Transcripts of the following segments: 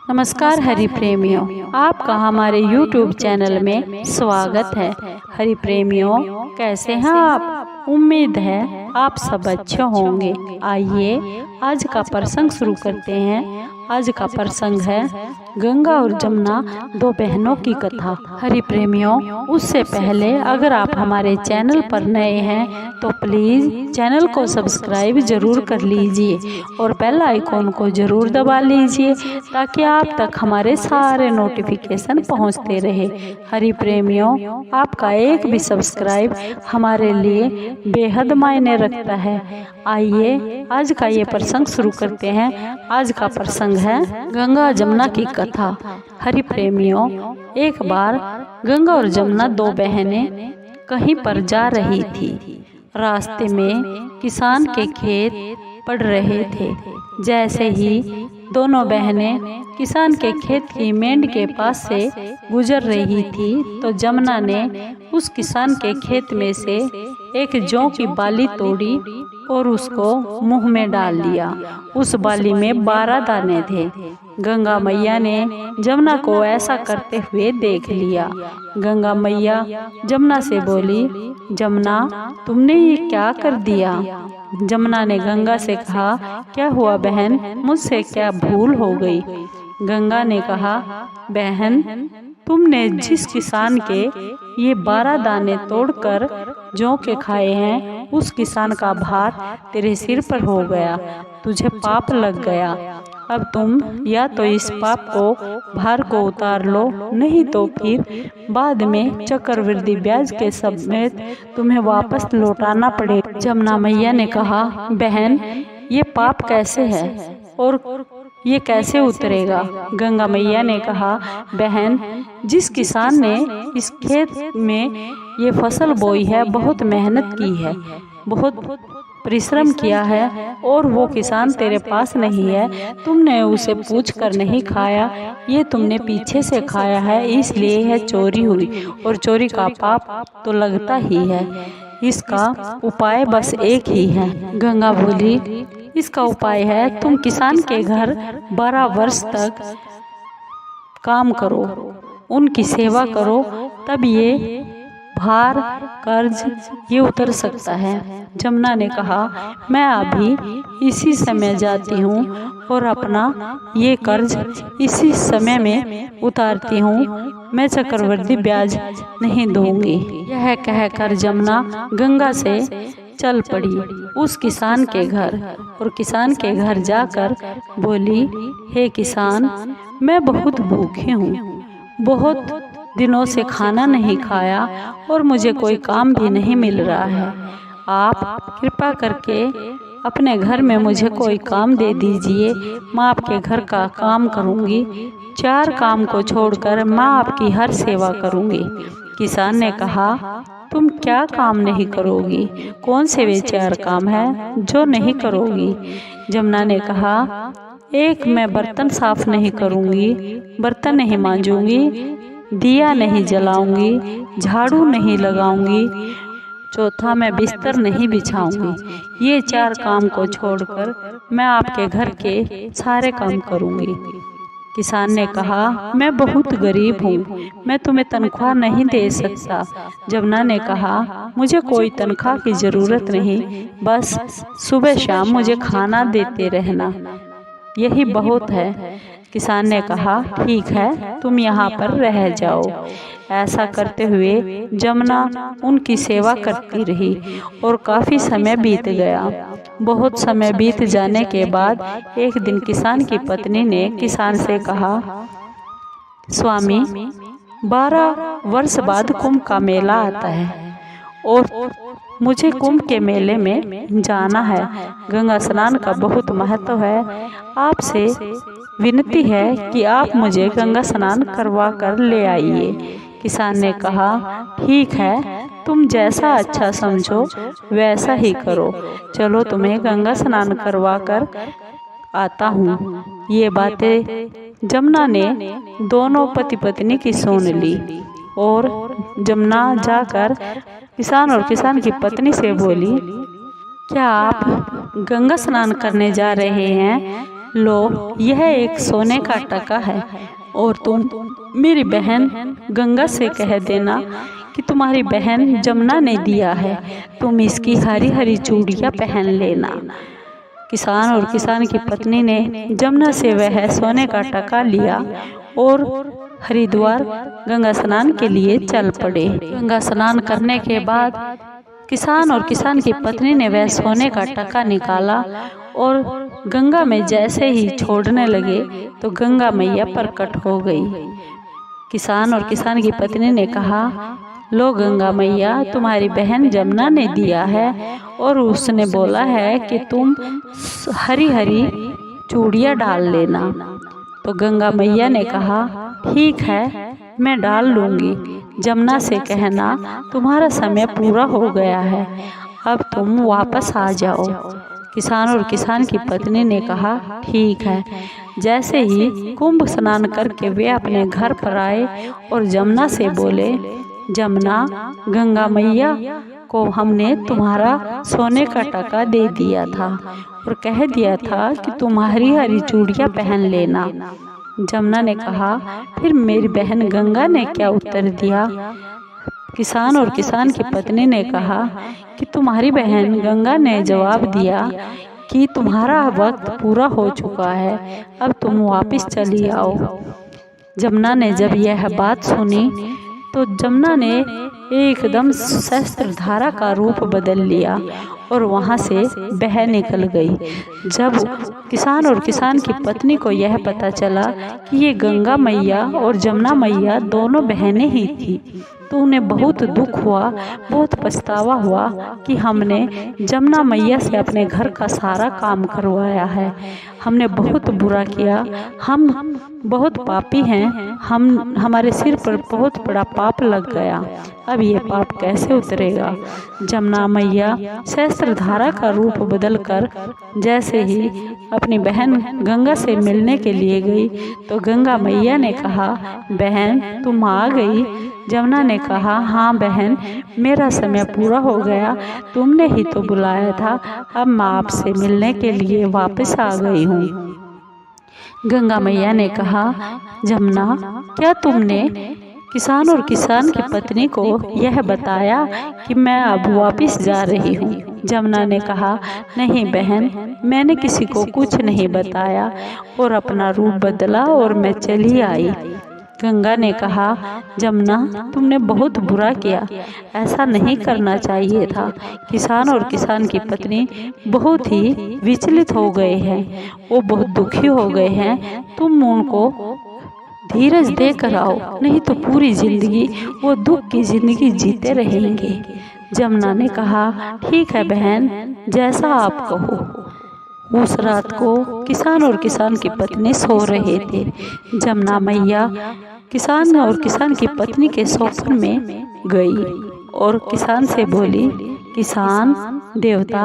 नमस्कार हरि प्रेमियों, आपका हमारे YouTube चैनल में स्वागत है। हरि प्रेमियों, कैसे हैं आप? उम्मीद है आप सब अच्छे होंगे। आइए आज का प्रसंग शुरू करते हैं। आज का प्रसंग है गंगा और जमुना, दो बहनों की कथा। हरि प्रेमियों, उससे पहले अगर आप हमारे चैनल पर नए हैं तो प्लीज चैनल को सब्सक्राइब जरूर कर लीजिए और बेल आइकॉन को जरूर दबा लीजिए ताकि आप तक हमारे सारे नोटिफिकेशन पहुंचते रहे। हरि प्रेमियों, आपका एक भी सब्सक्राइब हमारे लिए बेहद मायने रखता है। आइए आज का ये प्रसंग शुरू करते हैं। आज का प्रसंग है गंगा जमुना की कथा। हरि प्रेमियों, एक बार गंगा और जमुना दो बहनें कहीं पर जा रही थी। रास्ते में किसान के खेत पड़ रहे थे। जैसे ही दोनों बहनें किसान के खेत की मेंढ के पास से गुजर रही थी तो जमुना ने उस किसान के खेत में से एक जौ की बाली तोड़ी और उसको मुंह में डाल लिया। उस बाली में 12 दाने थे। गंगा मैया ने जमुना को ऐसा करते हुए देख लिया। गंगा मैया जमुना से बोली, जमुना, तुमने ये क्या कर दिया? जमुना ने गंगा से कहा, क्या हुआ बहन, मुझसे क्या भूल हो गई? गंगा ने कहा, बहन, तुमने जिस किसान के ये 12 दाने तोड़कर जौ के खाए हैं, उस किसान का भार तेरे सिर पर हो गया। तुझे पाप लग गया। अब तुम या तो इस पाप को भार को उतार लो, नहीं तो फिर बाद में चक्रवृद्धि ब्याज के समेत तुम्हें वापस लौटाना पड़ेगा। जमुना मैया ने कहा, बहन, ये पाप कैसे है और ये कैसे उतरेगा? गंगा मैया ने कहा, बहन, जिस किसान ने इस खेत में ये फसल बोई है, बहुत मेहनत की है, बहुत परिश्रम किया है और वो किसान तेरे पास नहीं है। तुमने उसे पूछ कर नहीं खाया, ये तुमने पीछे से खाया है, इसलिए यह चोरी हुई और चोरी का पाप तो लगता ही है। इसका उपाय बस एक ही है। गंगा बोली, इसका उपाय है तुम किसान के घर 12 वर्ष तक काम करो, उनकी सेवा करो, तब ये भार कर्ज ये उतर सकता है। जमुना ने कहा, मैं अभी इसी समय जाती हूँ और अपना ये कर्ज इसी समय में उतारती हूँ। मैं चक्रवृद्धि ब्याज नहीं दूंगी। यह कहकर जमुना गंगा से चल पड़ी उस किसान के घर और किसान के घर जाकर बोली, हे किसान, मैं बहुत भूखी हूँ, बहुत दिनों से खाना नहीं खाया और मुझे कोई काम भी नहीं मिल रहा है। आप कृपा करके अपने घर में मुझे कोई काम दे दीजिए, मैं आपके घर का काम करूँगी। 4 काम को छोड़कर मैं आपकी हर सेवा करूँगी। किसान ने कहा, तुम क्या काम नहीं करोगी? कौन से वे 4 काम हैं जो नहीं करोगी? जमुना ने कहा, एक, मैं बर्तन साफ नहीं करूँगी, बर्तन नहीं मांजूंगी, दिया नहीं जलाऊंगी, झाड़ू नहीं लगाऊंगी, चौथा, मैं बिस्तर नहीं बिछाऊंगी। ये 4 काम को छोड़कर मैं आपके घर के सारे काम करूंगी। किसान ने कहा, मैं बहुत गरीब हूँ, मैं तुम्हें तनख्वाह नहीं दे सकता। जमुना ने कहा, मुझे कोई तनख्वाह की ज़रूरत नहीं, बस सुबह शाम मुझे खाना देते रहना, यही बहुत है। किसान ने कहा, ठीक है, तुम यहाँ पर रह जाओ। ऐसा करते हुए जमुना उनकी सेवा करती रही और काफ़ी समय बीत गया। बहुत समय बीत जाने के बाद एक दिन किसान की पत्नी ने किसान से कहा, स्वामी, 12 वर्ष बाद कुंभ का मेला आता है और मुझे कुंभ के मेले में जाना है। गंगा स्नान का बहुत महत्व है। आपसे विनती है कि आप मुझे गंगा स्नान करवा कर ले आइए। किसान ने कहा, ठीक है, तुम जैसा अच्छा समझो वैसा ही करो। चलो, तुम्हें गंगा स्नान करवा कर आता हूँ। ये बातें जमुना ने दोनों पति पत्नी की सुन ली और जमुना जाकर किसान और किसान की पत्नी से बोली, क्या आप गंगा स्नान करने जा रहे हैं? लो, यह एक सोने का टका है और तुम मेरी बहन गंगा से कह देना कि तुम्हारी बहन जमुना ने दिया है, तुम इसकी हरी हरी चूड़ियाँ पहन लेना। किसान और किसान की पत्नी ने जमुना से वह सोने का टका लिया और हरिद्वार गंगा स्नान के लिए चल पड़े। गंगा स्नान करने के बाद किसान और किसान की पत्नी ने वह सोने का टका निकाला और गंगा में जैसे ही छोड़ने लगे तो गंगा मैया प्रकट हो गई। किसान और किसान की पत्नी ने कहा, लो गंगा मैया, तुम्हारी बहन जमुना ने दिया है और उसने बोला है कि तुम हरी हरी चूड़ियाँ डाल लेना। तो गंगा मैया ने कहा, ठीक है, मैं डाल लूँगी। जमुना से कहना तुम्हारा समय पूरा हो गया है, अब तुम वापस आ जाओ। किसान और किसान की पत्नी ने कहा, ठीक है। जैसे ही कुंभ स्नान करके वे अपने घर पर आए और जमुना से बोले, जमुना, गंगा मैया को हमने तुम्हारा सोने का टका दे दिया था और कह दिया था कि तुम हरी हरी चूड़ियाँ पहन लेना। जमुना ने कहा, फिर मेरी बहन गंगा ने क्या उत्तर दिया? किसान और किसान की पत्नी ने कहा कि तुम्हारी बहन गंगा ने जवाब दिया कि तुम्हारा वक्त पूरा हो चुका है, अब तुम वापस चली आओ। जमुना ने जब यह बात सुनी तो जमुना ने एकदम सहस्त्रधारा का रूप बदल लिया और वहाँ से बह निकल गई। जब किसान और किसान की पत्नी को यह पता चला कि ये गंगा मैया और जमुना मैया दोनों बहनें ही थी तो उन्हें बहुत दुख हुआ, बहुत पछतावा हुआ कि हमने जमुना मैया से अपने घर का सारा काम करवाया है, हमने बहुत बुरा किया, हम बहुत पापी हैं, हमारे सिर पर बहुत बड़ा पाप लग गया, अब ये पाप कैसे उतरेगा। जमुना मैया सहस्त्रधारा का रूप बदलकर जैसे ही अपनी बहन गंगा से मिलने के लिए गई तो गंगा मैया ने कहा, बहन तुम आ गई। जमुना ने कहा, हाँ बहन, मेरा समय पूरा हो गया, तुमने ही तो बुलाया था, अब मैं आपसे मिलने के लिए वापस आ गई हूँ। गंगा मैया ने कहा, जमुना, क्या तुमने किसान और किसान की पत्नी को यह बताया कि मैं अब वापस जा रही हूँ? जमुना ने कहा, नहीं बहन, मैंने किसी को कुछ नहीं बताया और अपना रूप बदला और मैं चली आई। गंगा ने कहा, जमुना, तुमने बहुत बुरा किया, ऐसा नहीं करना चाहिए था। किसान और किसान की पत्नी बहुत ही विचलित हो गए हैं, वो बहुत दुखी हो गए हैं, तुम उनको धीरज देकर आओ, नहीं तो पूरी जिंदगी वो दुख की जिंदगी जीते रहेंगे। जमुना ने कहा, ठीक है बहन, जैसा आप कहो। उस रात को किसान और किसान की पत्नी सो रहे थे। जमुना मैया किसान और किसान की पत्नी के सोफन में गई और किसान से बोली, किसान देवता,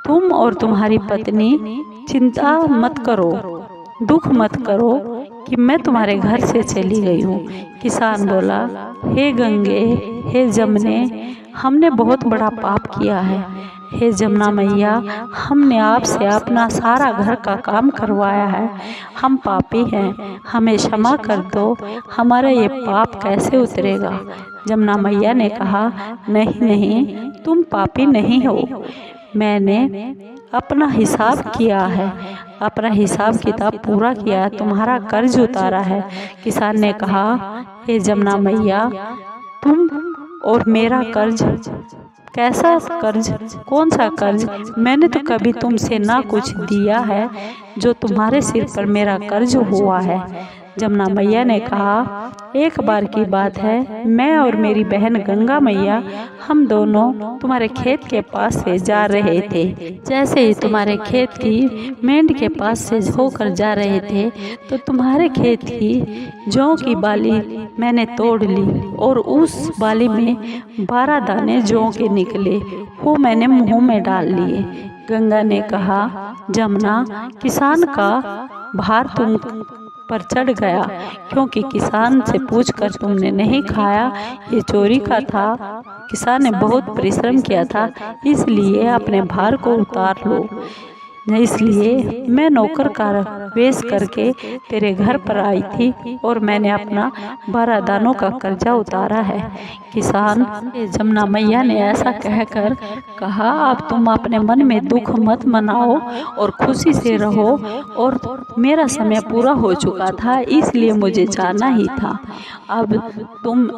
तुम और तुम्हारी पत्नी चिंता मत करो, दुख मत करो कि मैं तुम्हारे घर से चली गई हूँ। किसान बोला, हे गंगे, हे जमुने, हमने बहुत बड़ा पाप किया है। हे जमुना मैया, हमने आपसे अपना सारा घर का काम करवाया है, हम पापी हैं, हमें क्षमा कर दो, हमारा ये पाप कैसे उतरेगा। जमुना मैया ने कहा, नहीं नहीं, तुम पापी नहीं हो, मैंने अपना हिसाब किया है, अपना हिसाब किताब पूरा किया, तुम्हारा कर्ज उतारा है। किसान ने कहा, हे जमुना मैया, तुम और मेरा कर्ज, कैसा कर्ज, कौन सा कर्ज, मैंने तो कभी तुमसे ना कुछ दिया है जो तुम्हारे सिर पर मेरा कर्ज हुआ है। जमुना मैया ने कहा, एक बार की बात है, मैं और मेरी बहन गंगा मैया हम दोनों तुम्हारे खेत के पास से जा रहे थे। जैसे ही तुम्हारे खेत की मेंढ के पास से होकर जा रहे थे तो तुम्हारे खेत की जौ की बाली मैंने तोड़ ली और उस बाली में 12 दाने जौ के निकले, वो मैंने मुंह में डाल लिए। गंगा ने कहा, जमुना, किसान का भार तुम पर चढ़ गया, क्योंकि किसान से पूछकर तुमने नहीं खाया, ये चोरी का था, किसान ने बहुत परिश्रम किया था, इसलिए अपने भार को उतार लो। इसलिए मैं नौकर का वेश करके तेरे घर पर आई थी और मैंने अपना 12 दानों का कर्जा उतारा है। किसान जमुना मैया ने ऐसा कहकर कहा, अब तुम अपने मन में दुख मत मनाओ और खुशी से रहो, और मेरा समय पूरा हो चुका था इसलिए मुझे जाना ही था। अब तुम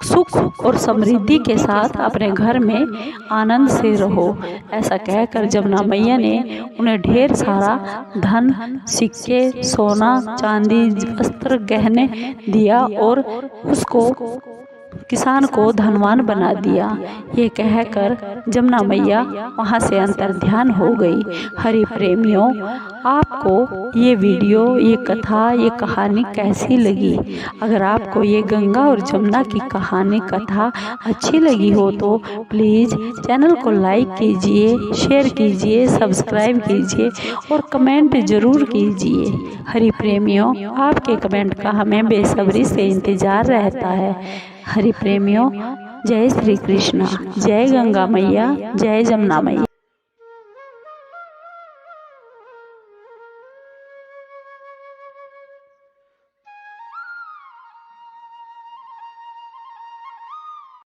सुख और समृद्धि के साथ अपने घर में आनंद से रहो। ऐसा कहकर जमुना मैया ने उन्हें ढेर सारा धन, सिक्के, सोना, चांदी, वस्त्र, गहने दिया और उसको किसान को धनवान बना दिया। ये कहकर जमुना मैया वहाँ से अंतर्ध्यान हो गई। हरि प्रेमियों, आपको ये वीडियो, ये कथा, ये कहानी कैसी लगी? अगर आपको ये गंगा और जमुना की कहानी कथा अच्छी लगी हो तो प्लीज़ चैनल को लाइक कीजिए, शेयर कीजिए, सब्सक्राइब कीजिए और कमेंट ज़रूर कीजिए। हरि प्रेमियों, आपके कमेंट का हमें बेसब्री से इंतज़ार रहता है। हरि प्रेमियों, जय श्री कृष्णा, जय गंगा मैया, जय जमुना मैया।